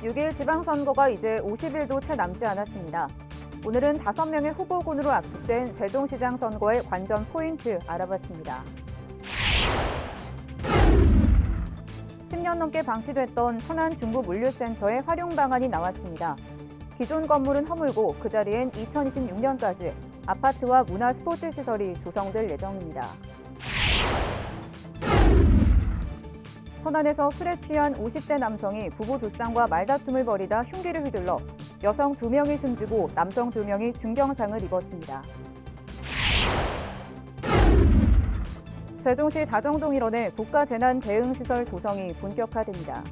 6일 지방선거가 이제 50일도 채 남지 않았습니다. 오늘은 5명의 후보군으로 압축된 세종시장 선거의 관전 포인트 알아봤습니다. 10년 넘게 방치됐던 천안중부물류센터의 활용 방안이 나왔습니다. 기존 건물은 허물고 그 자리엔 2026년까지 아파트와 문화 스포츠 시설이 조성될 예정입니다. 천안에서 술에 취한 50대 남성이 부부 두 쌍과 말다툼을 벌이다 흉기를 휘둘러 여성 2명이 숨지고 남성 2명이 중경상을 입었습니다. 세종시 다정동 일원의 국가재난대응시설 조성이 본격화됩니다.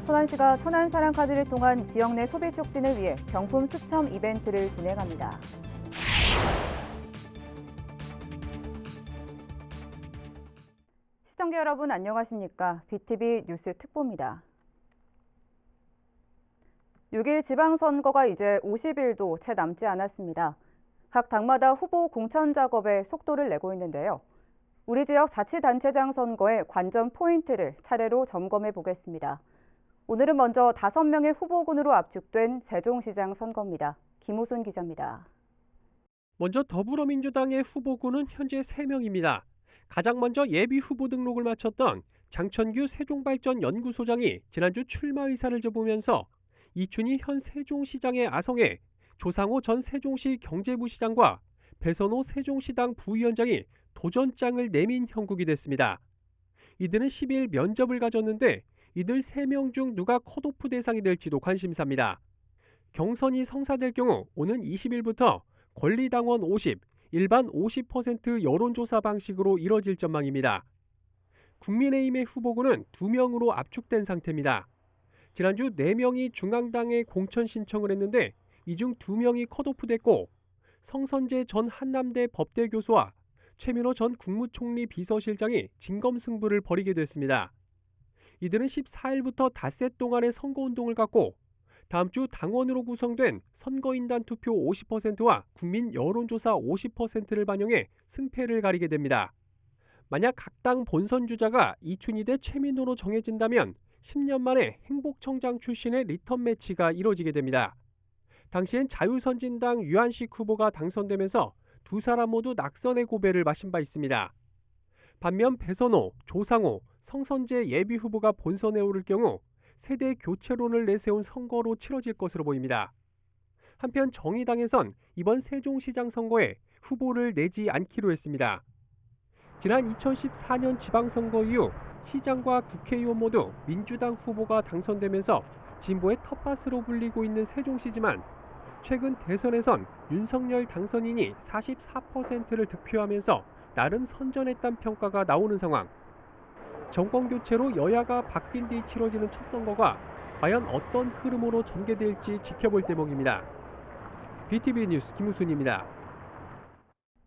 천안시가 천안사랑카드를 통한 지역 내 소비 촉진을 위해 경품 추첨 이벤트를 진행합니다. 시청자 여러분 안녕하십니까? BTV 뉴스 특보입니다. 6일 지방선거가 이제 50일도 채 남지 않았습니다. 각 당마다 후보 공천 작업에 속도를 내고 있는데요. 우리 지역 자치단체장 선거의 관전 포인트를 차례로 점검해 보겠습니다. 오늘은 먼저 5명의 후보군으로 압축된 세종시장 선거입니다. 김우순 기자입니다. 먼저 더불어민주당의 후보군은 현재 3명입니다. 가장 먼저 예비 후보 등록을 마쳤던 장천규 세종발전연구소장이 지난주 출마 의사를 접으면서 이춘희 현 세종시장의 아성에 조상호 전 세종시 경제부시장과 배선호 세종시당 부위원장이 도전장을 내민 형국이 됐습니다. 이들은 10일 면접을 가졌는데 이들 3명 중 누가 컷오프 대상이 될지도 관심사입니다. 경선이 성사될 경우 오는 20일부터 권리당원 50, 일반 50% 여론조사 방식으로 이뤄질 전망입니다. 국민의힘의 후보군은 2명으로 압축된 상태입니다. 지난주 4명이 중앙당에 공천 신청을 했는데 이 중 2명이 컷오프됐고 성선재 전 한남대 법대 교수와 최민호 전 국무총리 비서실장이 진검승부를 벌이게 됐습니다. 이들은 14일부터 닷새 동안의 선거운동을 갖고 다음 주 당원으로 구성된 선거인단 투표 50%와 국민 여론조사 50%를 반영해 승패를 가리게 됩니다. 만약 각 당 본선 주자가 이춘희 대 최민호로 정해진다면 10년 만에 행복청장 출신의 리턴 매치가 이뤄지게 됩니다. 당시엔 자유선진당 유한식 후보가 당선되면서 두 사람 모두 낙선의 고배를 마신 바 있습니다. 반면 배선호, 조상호, 성선재 예비 후보가 본선에 오를 경우 세대 교체론을 내세운 선거로 치러질 것으로 보입니다. 한편 정의당에선 이번 세종시장 선거에 후보를 내지 않기로 했습니다. 지난 2014년 지방선거 이후 시장과 국회의원 모두 민주당 후보가 당선되면서 진보의 텃밭으로 불리고 있는 세종시지만 최근 대선에선 윤석열 당선인이 44%를 득표하면서 나름 선전했다는 평가가 나오는 상황. 정권 교체로 여야가 바뀐 뒤 치러지는 첫 선거가 과연 어떤 흐름으로 전개될지 지켜볼 대목입니다. BTV 뉴스 김우순입니다.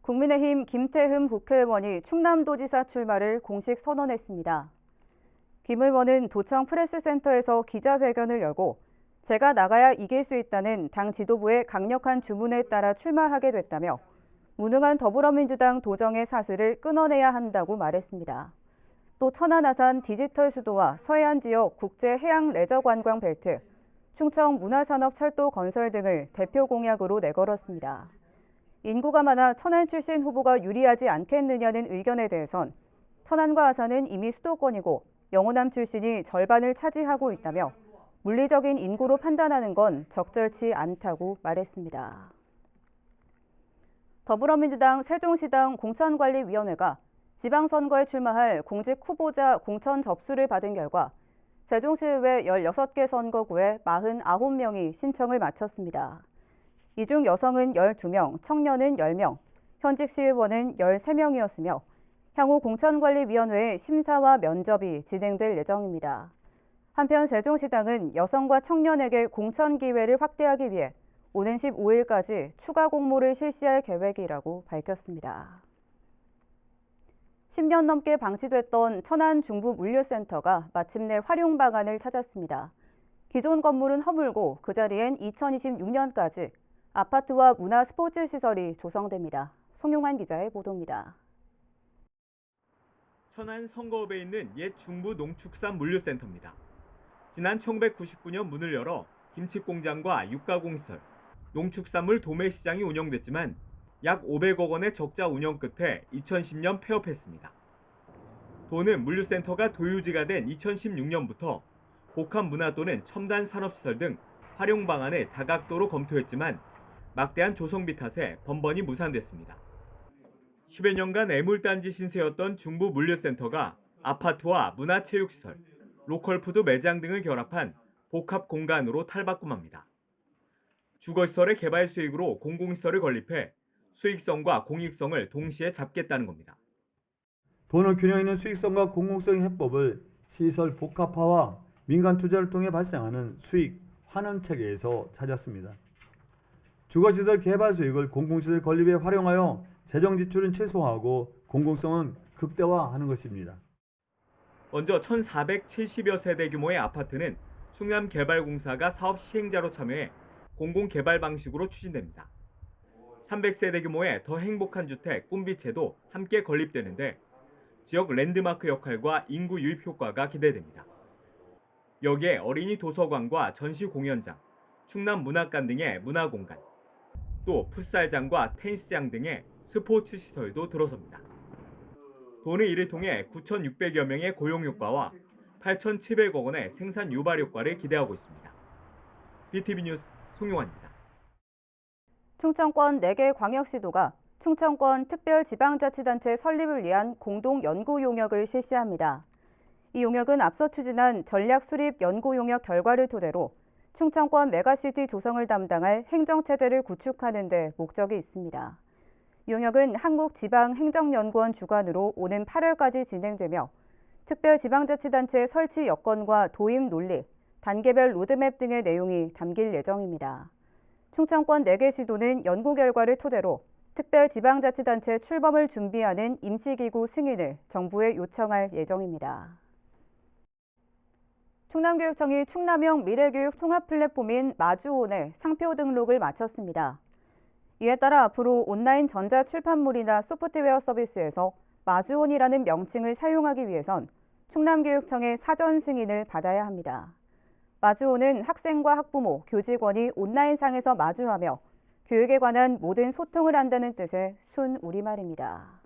국민의힘 김태흠 국회의원이 충남도지사 출마를 공식 선언했습니다. 김 의원은 도청 프레스센터에서 기자회견을 열고 제가 나가야 이길 수 있다는 당 지도부의 강력한 주문에 따라 출마하게 됐다며 무능한 더불어민주당 도정의 사슬을 끊어내야 한다고 말했습니다. 또 천안 아산 디지털 수도와 서해안 지역 국제 해양 레저 관광 벨트, 충청 문화산업 철도 건설 등을 대표 공약으로 내걸었습니다. 인구가 많아 천안 출신 후보가 유리하지 않겠느냐는 의견에 대해선 천안과 아산은 이미 수도권이고 영호남 출신이 절반을 차지하고 있다며 물리적인 인구로 판단하는 건 적절치 않다고 말했습니다. 더불어민주당 세종시당 공천관리위원회가 지방선거에 출마할 공직 후보자 공천 접수를 받은 결과 세종시의회 16개 선거구에 49명이 신청을 마쳤습니다. 이 중 여성은 12명, 청년은 10명, 현직 시의원은 13명이었으며 향후 공천관리위원회의 심사와 면접이 진행될 예정입니다. 한편 세종시당은 여성과 청년에게 공천 기회를 확대하기 위해 오는 15일까지 추가 공모를 실시할 계획이라고 밝혔습니다. 10년 넘게 방치됐던 천안중부물류센터가 마침내 활용 방안을 찾았습니다. 기존 건물은 허물고 그 자리엔 2026년까지 아파트와 문화 스포츠 시설이 조성됩니다. 송용환 기자의 보도입니다. 천안 성거읍에 있는 옛 중부 농축산 물류센터입니다. 지난 1999년 문을 열어 김치공장과 육가공시설, 농축산물 도매시장이 운영됐지만 약 500억 원의 적자 운영 끝에 2010년 폐업했습니다. 도는 물류센터가 도유지가 된 2016년부터 복합문화 또는 첨단 산업시설 등 활용 방안을 다각도로 검토했지만 막대한 조성비 탓에 번번이 무산됐습니다. 10여 년간 애물단지 신세였던 중부 물류센터가 아파트와 문화체육시설, 로컬푸드 매장 등을 결합한 복합 공간으로 탈바꿈합니다. 주거시설의 개발 수익으로 공공시설을 건립해 수익성과 공익성을 동시에 잡겠다는 겁니다. 도는 균형 있는 수익성과 공공성 해법을 시설 복합화와 민간 투자를 통해 발생하는 수익 환원 체계에서 찾았습니다. 주거시설 개발 수익을 공공시설 건립에 활용하여 재정 지출은 최소화하고 공공성은 극대화하는 것입니다. 먼저 1,470여 세대 규모의 아파트는 충남개발공사가 사업 시행자로 참여해 공공개발 방식으로 추진됩니다. 300세대 규모의 더 행복한 주택 꿈빛에도 함께 건립되는데 지역 랜드마크 역할과 인구 유입 효과가 기대됩니다. 여기에 어린이 도서관과 전시 공연장, 충남 문학관 등의 문화공간, 또 풋살장과 테니스장 등의 스포츠 시설도 들어섭니다. 도는 이를 통해 9,600여 명의 고용 효과와 8,700억 원의 생산 유발 효과를 기대하고 있습니다. BTV 뉴스 송용환입니다. 충청권 4개 광역시도가 충청권 특별지방자치단체 설립을 위한 공동연구용역을 실시합니다. 이 용역은 앞서 추진한 전략수립연구용역 결과를 토대로 충청권 메가시티 조성을 담당할 행정체제를 구축하는 데 목적이 있습니다. 용역은 한국지방행정연구원 주관으로 오는 8월까지 진행되며 특별지방자치단체 설치 여건과 도입 논리, 단계별 로드맵 등의 내용이 담길 예정입니다. 충청권 4개 시도는 연구 결과를 토대로 특별지방자치단체 출범을 준비하는 임시기구 승인을 정부에 요청할 예정입니다. 충남교육청이 충남형 미래교육 통합 플랫폼인 마주온의 상표 등록을 마쳤습니다. 이에 따라 앞으로 온라인 전자출판물이나 소프트웨어 서비스에서 마주온이라는 명칭을 사용하기 위해선 충남교육청의 사전 승인을 받아야 합니다. 마주온은 학생과 학부모, 교직원이 온라인상에서 마주하며 교육에 관한 모든 소통을 한다는 뜻의 순 우리말입니다.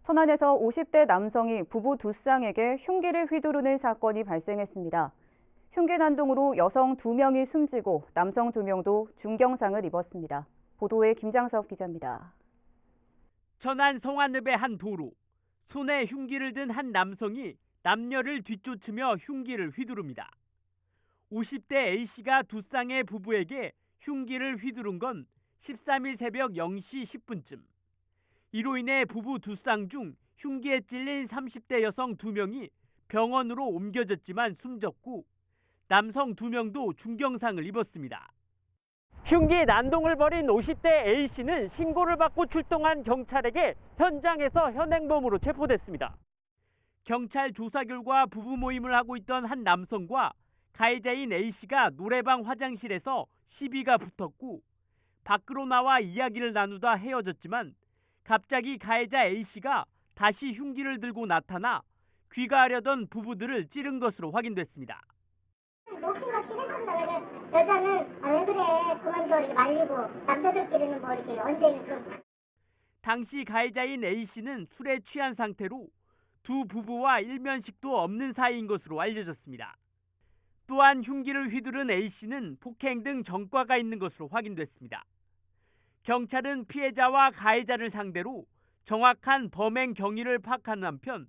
천안에서 50대 남성이 부부 두 쌍에게 흉기를 휘두르는 사건이 발생했습니다. 흉기 난동으로 여성 2명이 숨지고 남성 2명도 중경상을 입었습니다. 보도에 김장섭 기자입니다. 천안 성안읍의 한 도로, 손에 흉기를 든 한 남성이 남녀를 뒤쫓으며 흉기를 휘두릅니다. 50대 A씨가 두 쌍의 부부에게 흉기를 휘두른 건 13일 새벽 0시 10분쯤. 이로 인해 부부 두 쌍 중 흉기에 찔린 30대 여성 2명이 병원으로 옮겨졌지만 숨졌고 남성 2명도 중경상을 입었습니다. 흉기 난동을 벌인 50대 A씨는 신고를 받고 출동한 경찰에게 현장에서 현행범으로 체포됐습니다. 경찰 조사 결과 부부 모임을 하고 있던 한 남성과 가해자인 A씨가 노래방 화장실에서 시비가 붙었고 밖으로 나와 이야기를 나누다 헤어졌지만 갑자기 가해자 A씨가 다시 흉기를 들고 나타나 귀가하려던 부부들을 찌른 것으로 확인됐습니다. 옥신각신 했었다면 여자는 왜 그래 그만둬 이렇게 말리고 남자들끼리는 뭐 이렇게 언제는 좀. 당시 가해자인 A씨는 술에 취한 상태로 두 부부와 일면식도 없는 사이인 것으로 알려졌습니다. 또한 흉기를 휘두른 A씨는 폭행 등 전과가 있는 것으로 확인됐습니다. 경찰은 피해자와 가해자를 상대로 정확한 범행 경위를 파악한 한편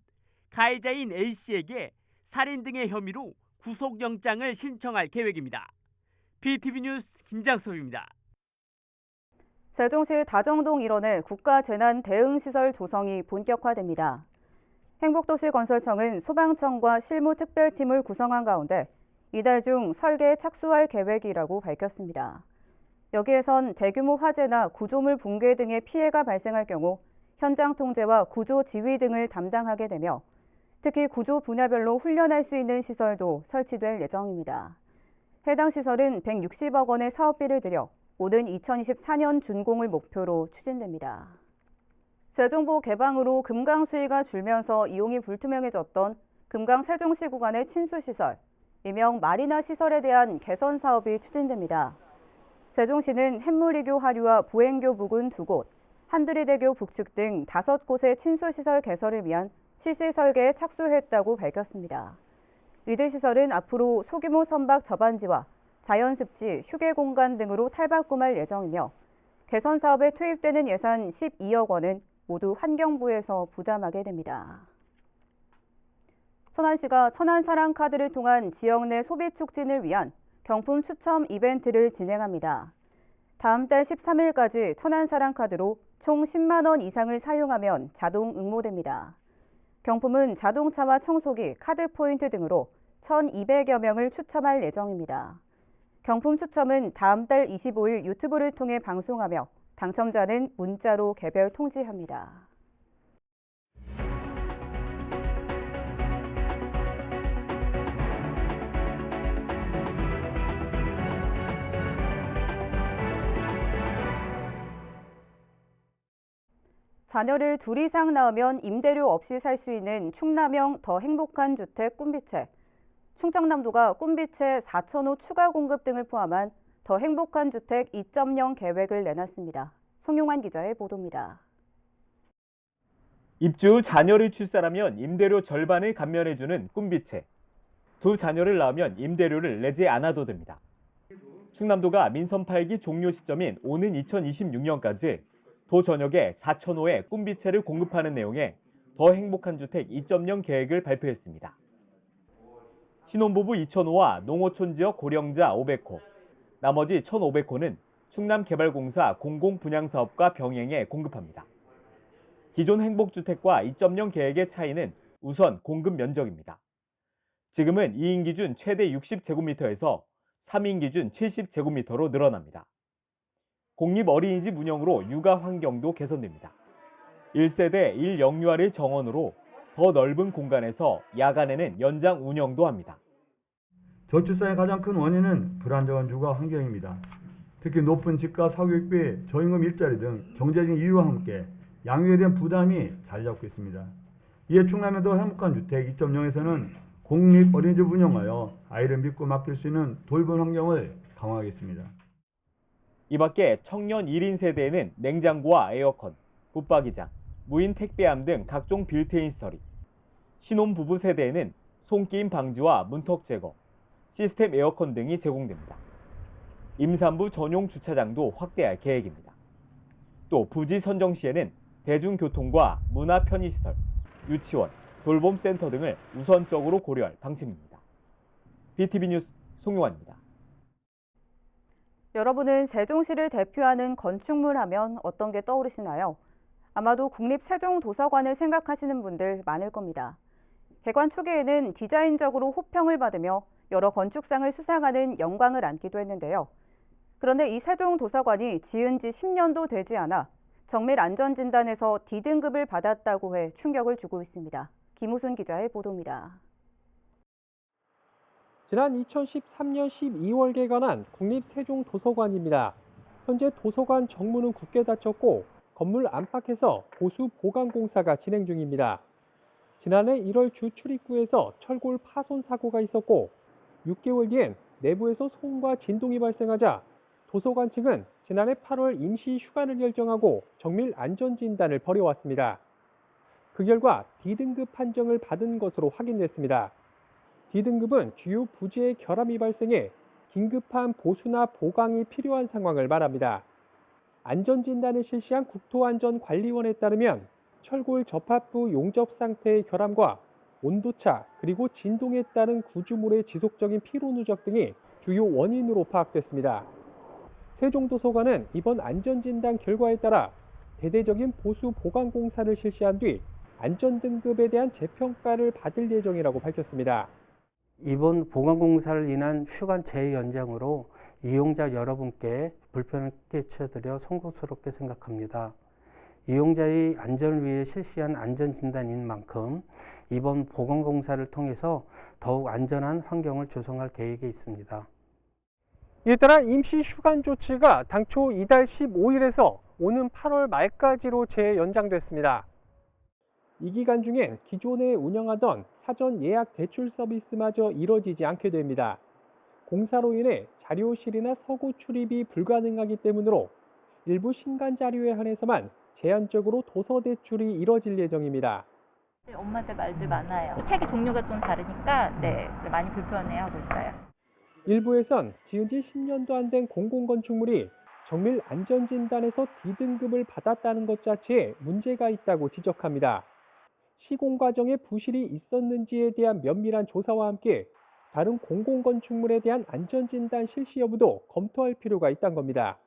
가해자인 A씨에게 살인 등의 혐의로 구속영장을 신청할 계획입니다. BTV 뉴스 김장섭입니다. 세종시 다정동 일원의 국가재난대응시설 조성이 본격화됩니다. 행복도시건설청은 소방청과 실무특별팀을 구성한 가운데 이달 중 설계에 착수할 계획이라고 밝혔습니다. 여기에선 대규모 화재나 구조물 붕괴 등의 피해가 발생할 경우 현장 통제와 구조 지휘 등을 담당하게 되며 특히 구조 분야별로 훈련할 수 있는 시설도 설치될 예정입니다. 해당 시설은 160억 원의 사업비를 들여 오는 2024년 준공을 목표로 추진됩니다. 세종보 개방으로 금강 수위가 줄면서 이용이 불투명해졌던 금강 세종시 구간의 친수시설, 일명 마리나 시설에 대한 개선 사업이 추진됩니다. 세종시는 햇물이교 하류와 보행교 부근 2곳, 한두리대교 북측 등 5곳의 친수시설 개설을 위한 실시 설계에 착수했다고 밝혔습니다. 이들 시설은 앞으로 소규모 선박 접안지와 자연습지, 휴게 공간 등으로 탈바꿈할 예정이며 개선 사업에 투입되는 예산 12억 원은 모두 환경부에서 부담하게 됩니다. 천안시가 천안사랑카드를 통한 지역 내 소비 촉진을 위한 경품 추첨 이벤트를 진행합니다. 다음 달 13일까지 천안사랑카드로 총 10만 원 이상을 사용하면 자동 응모됩니다. 경품은 자동차와 청소기, 카드 포인트 등으로 1,200여 명을 추첨할 예정입니다. 경품 추첨은 다음 달 25일 유튜브를 통해 방송하며 당첨자는 문자로 개별 통지합니다. 자녀를 둘 이상 낳으면 임대료 없이 살 수 있는 충남형 더 행복한 주택 꿈비채. 충청남도가 꿈비채 4,000호 추가 공급 등을 포함한 더 행복한 주택 2.0 계획을 내놨습니다. 송용환 기자의 보도입니다. 입주 후 자녀를 출산하면 임대료 절반을 감면해주는 꿈비채. 두 자녀를 낳으면 임대료를 내지 않아도 됩니다. 충남도가 민선 팔기 종료 시점인 오는 2026년까지 도 전역에 4,000호의 꿈비채를 공급하는 내용의 더 행복한 주택 2.0 계획을 발표했습니다. 신혼부부 2,000호와 농어촌 지역 고령자 500호, 나머지 1,500호는 충남개발공사 공공분양사업과 병행해 공급합니다. 기존 행복주택과 2.0 계획의 차이는 우선 공급 면적입니다. 지금은 2인 기준 최대 60제곱미터에서 3인 기준 70제곱미터로 늘어납니다. 공립 어린이집 운영으로 육아 환경도 개선됩니다. 1세대 1영유아를 정원으로 더 넓은 공간에서 야간에는 연장 운영도 합니다. 저출산의 가장 큰 원인은 불안정한 육아 환경입니다. 특히 높은 집값, 사교육비, 저임금 일자리 등 경제적인 이유와 함께 양육에 대한 부담이 자리 잡고 있습니다. 이에 충남의 더 행복한 주택 2.0에서는 공립 어린이집 운영하여 아이를 믿고 맡길 수 있는 돌봄 환경을 강화하겠습니다. 이 밖에 청년 1인 세대에는 냉장고와 에어컨, 붙박이장, 무인 택배함 등 각종 빌트인 시설이, 신혼부부 세대에는 손끼임 방지와 문턱 제거, 시스템 에어컨 등이 제공됩니다. 임산부 전용 주차장도 확대할 계획입니다. 또 부지 선정 시에는 대중교통과 문화 편의시설, 유치원, 돌봄센터 등을 우선적으로 고려할 방침입니다. BTV 뉴스 송용환입니다. 여러분은 세종시를 대표하는 건축물 하면 어떤 게 떠오르시나요? 아마도 국립세종도서관을 생각하시는 분들 많을 겁니다. 개관 초기에는 디자인적으로 호평을 받으며 여러 건축상을 수상하는 영광을 안기도 했는데요. 그런데 이 세종도서관이 지은 지 10년도 되지 않아 정밀 안전진단에서 D등급을 받았다고 해 충격을 주고 있습니다. 김우순 기자의 보도입니다. 지난 2013년 12월 개관한 국립세종도서관입니다. 현재 도서관 정문은 굳게 닫혔고 건물 안팎에서 보수 보강 공사가 진행 중입니다. 지난해 1월 주 출입구에서 철골 파손 사고가 있었고 6개월 뒤엔 내부에서 소음과 진동이 발생하자 도서관 측은 지난해 8월 임시 휴관을 결정하고 정밀 안전진단을 벌여왔습니다. 그 결과 D등급 판정을 받은 것으로 확인됐습니다. D등급은 주요 부지에 결함이 발생해 긴급한 보수나 보강이 필요한 상황을 말합니다. 안전진단을 실시한 국토안전관리원에 따르면 철골 접합부 용접 상태의 결함과 온도차 그리고 진동에 따른 구조물의 지속적인 피로 누적 등이 주요 원인으로 파악됐습니다. 세종도서관은 이번 안전진단 결과에 따라 대대적인 보수 보강 공사를 실시한 뒤 안전등급에 대한 재평가를 받을 예정이라고 밝혔습니다. 이번 보강공사를 인한 휴관 재연장으로 이용자 여러분께 불편을 끼쳐드려 송구스럽게 생각합니다. 이용자의 안전을 위해 실시한 안전진단인 만큼 이번 보강공사를 통해서 더욱 안전한 환경을 조성할 계획이 있습니다. 이에 따라 임시 휴관 조치가 당초 이달 15일에서 오는 8월 말까지로 재연장됐습니다. 이 기간 중엔 기존에 운영하던 사전 예약 대출 서비스마저 이뤄지지 않게 됩니다. 공사로 인해 자료실이나 서고 출입이 불가능하기 때문으로 일부 신간 자료에 한해서만 제한적으로 도서 대출이 이뤄질 예정입니다. 엄마들 말들 많아요. 책의 종류가 좀 다르니까 많이 불편해하고 있어요. 일부에선 지은 지 10년도 안 된 공공건축물이 정밀 안전진단에서 D등급을 받았다는 것 자체에 문제가 있다고 지적합니다. 시공 과정에 부실이 있었는지에 대한 면밀한 조사와 함께 다른 공공건축물에 대한 안전진단 실시 여부도 검토할 필요가 있다는 겁니다.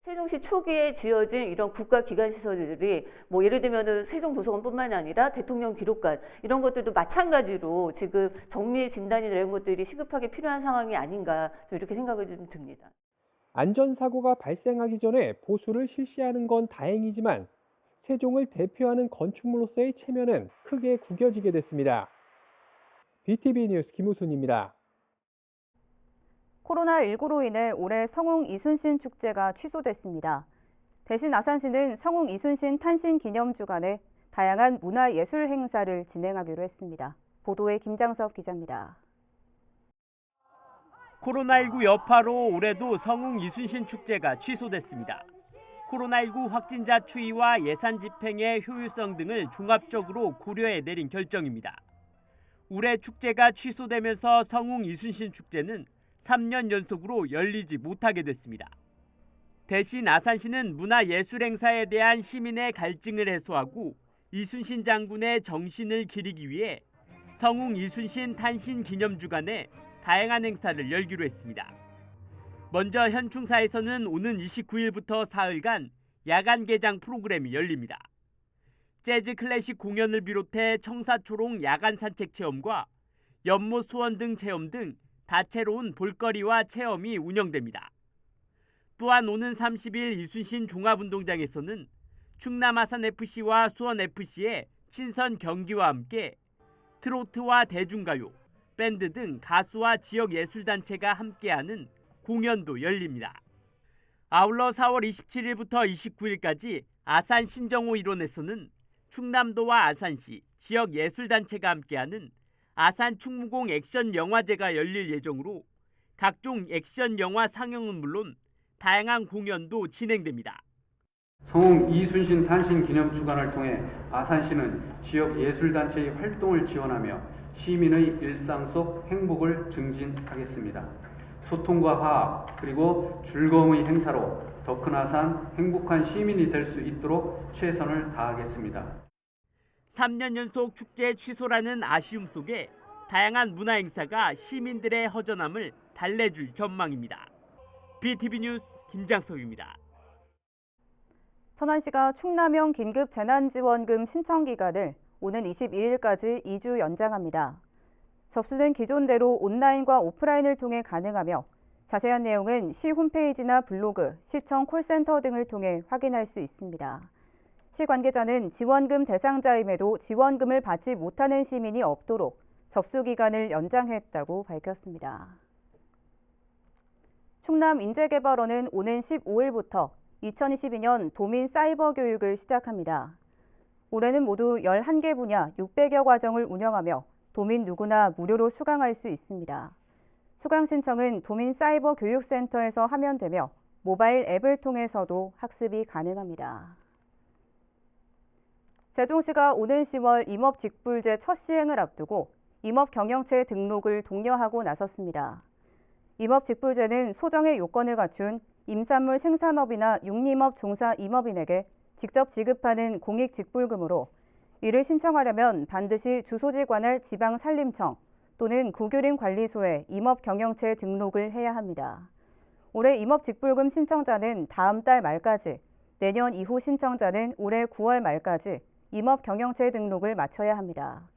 세종시 초기에 지어진 이런 국가기관시설들이 예를 들면 세종도서관뿐만 아니라 대통령 기록관 이런 것들도 마찬가지로 지금 정밀 진단이나 이런 것들이 시급하게 필요한 상황이 아닌가 이렇게 생각이 좀 듭니다. 안전사고가 발생하기 전에 보수를 실시하는 건 다행이지만 세종을 대표하는 건축물로서의 체면은 크게 구겨지게 됐습니다. BTV 뉴스 김우순입니다. 코로나19로 인해 올해 성웅 이순신 축제가 취소됐습니다. 대신 아산시는 성웅 이순신 탄신 기념 주간에 다양한 문화예술 행사를 진행하기로 했습니다. 보도에 김장섭 기자입니다. 코로나19 여파로 올해도 성웅 이순신 축제가 취소됐습니다. 코로나19 확진자 추이와 예산 집행의 효율성 등을 종합적으로 고려해 내린 결정입니다. 올해 축제가 취소되면서 성웅 이순신 축제는 3년 연속으로 열리지 못하게 됐습니다. 대신 아산시는 문화예술 행사에 대한 시민의 갈증을 해소하고 이순신 장군의 정신을 기리기 위해 성웅 이순신 탄신 기념주간에 다양한 행사를 열기로 했습니다. 먼저 현충사에서는 오는 29일부터 사흘간 야간 개장 프로그램이 열립니다. 재즈 클래식 공연을 비롯해 청사초롱 야간 산책 체험과 연못 소원 등 체험 등 다채로운 볼거리와 체험이 운영됩니다. 또한 오는 30일 이순신 종합운동장에서는 충남 아산FC와 수원FC의 친선 경기와 함께 트로트와 대중가요, 밴드 등 가수와 지역예술단체가 함께하는 공연도 열립니다. 아울러 4월 27일부터 29일까지 아산 신정호 일원에서는 충남도와 아산시, 지역예술단체가 함께하는 아산 충무공 액션 영화제가 열릴 예정으로 각종 액션 영화 상영은 물론 다양한 공연도 진행됩니다. 성웅 이순신 탄신 기념 주간을 통해 아산시는 지역 예술단체의 활동을 지원하며 시민의 일상 속 행복을 증진하겠습니다. 소통과 화합 그리고 즐거움의 행사로 더 큰 아산 행복한 시민이 될 수 있도록 최선을 다하겠습니다. 3년 연속 축제 취소라는 아쉬움 속에 다양한 문화 행사가 시민들의 허전함을 달래줄 전망입니다. BTV 뉴스 김장섭입니다. 천안시가 충남형 긴급 재난지원금 신청 기간을 오는 22일까지 2주 연장합니다. 접수는 기존대로 온라인과 오프라인을 통해 가능하며 자세한 내용은 시 홈페이지나 블로그, 시청 콜센터 등을 통해 확인할 수 있습니다. 시 관계자는 지원금 대상자임에도 지원금을 받지 못하는 시민이 없도록 접수 기간을 연장했다고 밝혔습니다. 충남인재개발원은 오는 15일부터 2022년 도민 사이버 교육을 시작합니다. 올해는 모두 11개 분야 600여 과정을 운영하며 도민 누구나 무료로 수강할 수 있습니다. 수강 신청은 도민사이버교육센터에서 하면 되며 모바일 앱을 통해서도 학습이 가능합니다. 세종시가 오는 10월 임업직불제 첫 시행을 앞두고 임업경영체 등록을 독려하고 나섰습니다. 임업직불제는 소정의 요건을 갖춘 임산물 생산업이나 육림업 종사 임업인에게 직접 지급하는 공익직불금으로 이를 신청하려면 반드시 주소지 관할 지방산림청 또는 구교림관리소에 임업경영체 등록을 해야 합니다. 올해 임업직불금 신청자는 다음 달 말까지, 내년 이후 신청자는 올해 9월 말까지 임업경영체 등록을 마쳐야 합니다.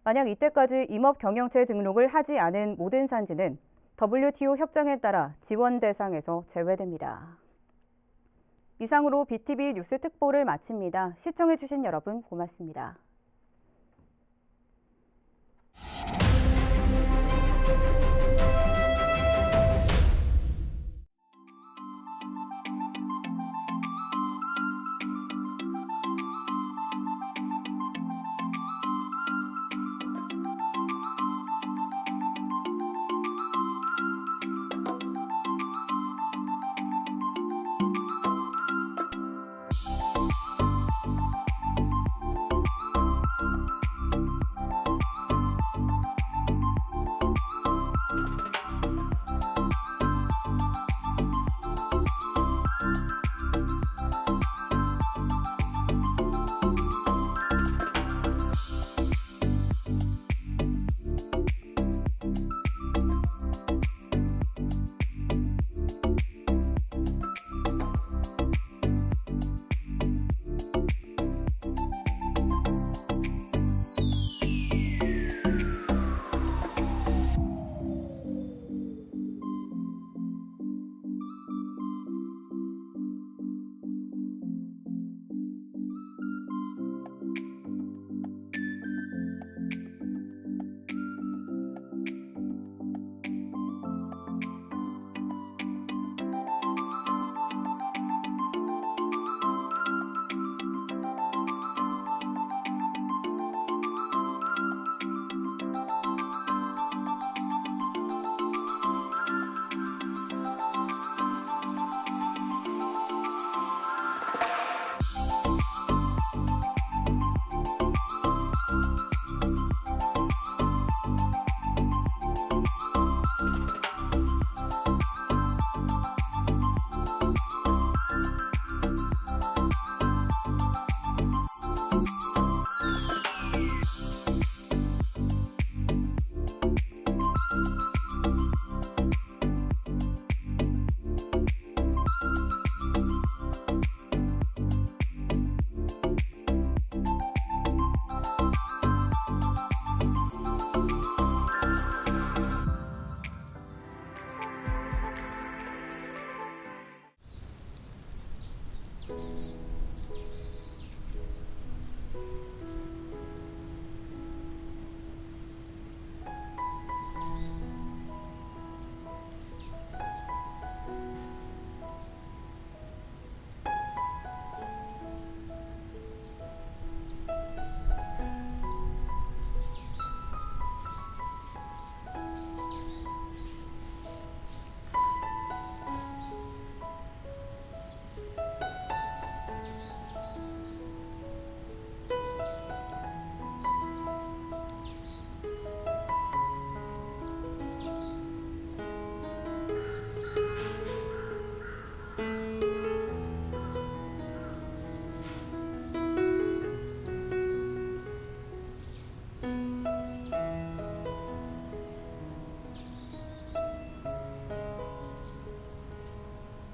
만약 이때까지 임업경영체 등록을 하지 않은 모든 산지는 WTO 협정에 따라 지원 대상에서 제외됩니다. 이상으로 BTV 뉴스 특보를 마칩니다. 시청해주신 여러분 고맙습니다.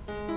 있습니다.